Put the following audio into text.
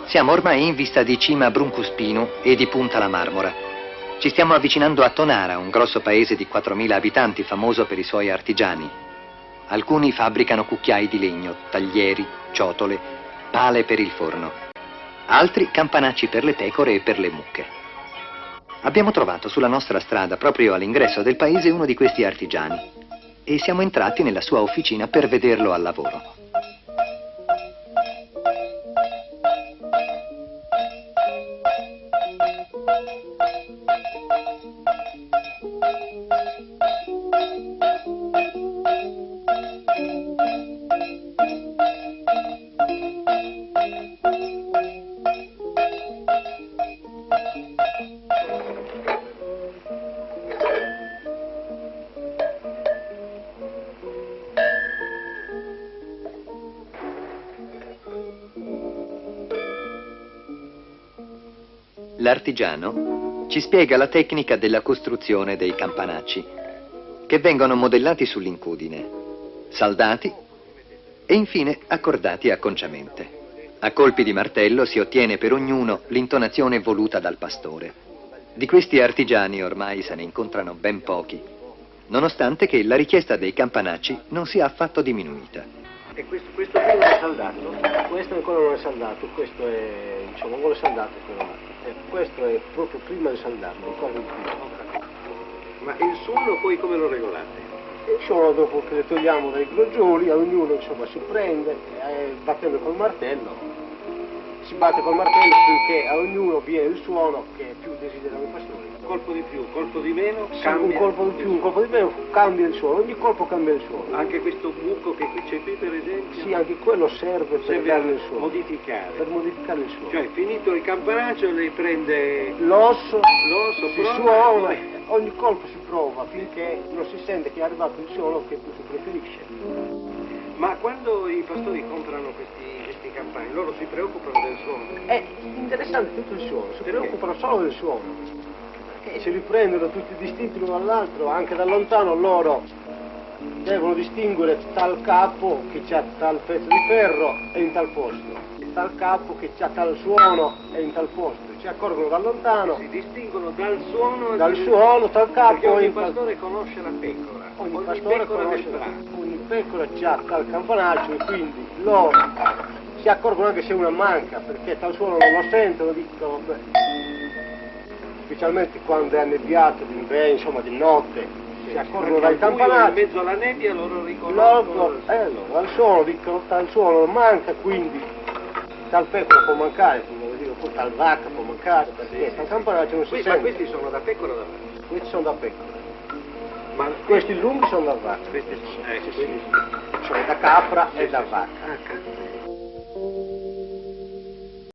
Siamo ormai in vista di Cima Bruncuspinu e di Punta la Marmora. Ci stiamo avvicinando a Tonara, un grosso paese di 4.000 abitanti, famoso per i suoi artigiani. Alcuni fabbricano cucchiai di legno, taglieri, ciotole, pale per il forno. Altri campanacci per le pecore e per le mucche. Abbiamo trovato sulla nostra strada, proprio all'ingresso del paese, uno di questi artigiani e siamo entrati nella sua officina per vederlo al lavoro. L'artigiano ci spiega la tecnica della costruzione dei campanacci, che vengono modellati sull'incudine, saldati e infine accordati acconciamente. A colpi di martello si ottiene per ognuno l'intonazione voluta dal pastore. Di questi artigiani ormai se ne incontrano ben pochi, nonostante che la richiesta dei campanacci non sia affatto diminuita. E questo qui non è saldato? Questo ancora non è saldato, questo è, diciamo, non è saldato quello là. Questo è proprio prima di saldarlo, ancora di più. Ma il suono poi come lo regolate? Il suono dopo che le togliamo dai crogioli, a ognuno insomma si prende, battendo col martello, si batte col martello finché a ognuno viene il suono che più desiderano i pastori. Colpo di più, colpo di meno, Sì, cambia. un colpo di più, un colpo di meno, cambia il suono, ogni colpo cambia il suono. Anche questo buco che qui c'è qui per esempio? Sì, anche quello serve per darne il suono. Modificare. Per modificare il suono. Cioè, finito il campanaccio, lei prende L'osso, si suona, ogni colpo si prova finché non si sente che è arrivato il suono che più si preferisce. Ma quando i pastori comprano questi campani, loro si preoccupano del suono? È interessante tutto il suono, si preoccupano solo del suono. Perché se li prendono tutti distinti l'uno dall'altro, anche da lontano loro devono distinguere tal capo che ha tal pezzo di ferro e in tal posto, tal capo che ha tal suono e in tal posto. Si accorgono da lontano. Si distinguono dal suono Tal capo. Perché ogni pastore conosce la pecora. Ogni pastore pecora conosce, vedrà. ogni pecora ha tal campanaccio e quindi loro si accorgono anche se una manca, perché tal suono non lo sentono, dicono vabbè. Specialmente quando è annebbiato d'inverno, insomma di notte, si accorgono dai campanacci. In mezzo alla nebbia loro riconoscono. Dal suono dicono tal suono non manca, quindi tal pecora può mancare, quindi dico, poi tal vacca può mancare, perché tal campanaccio non si sente. Ma questi sono da pecora o da vacca? Questi sono da pecora. Ma questi lunghi sono da vacca. Questi sono, sì, sono da capra e da vacca.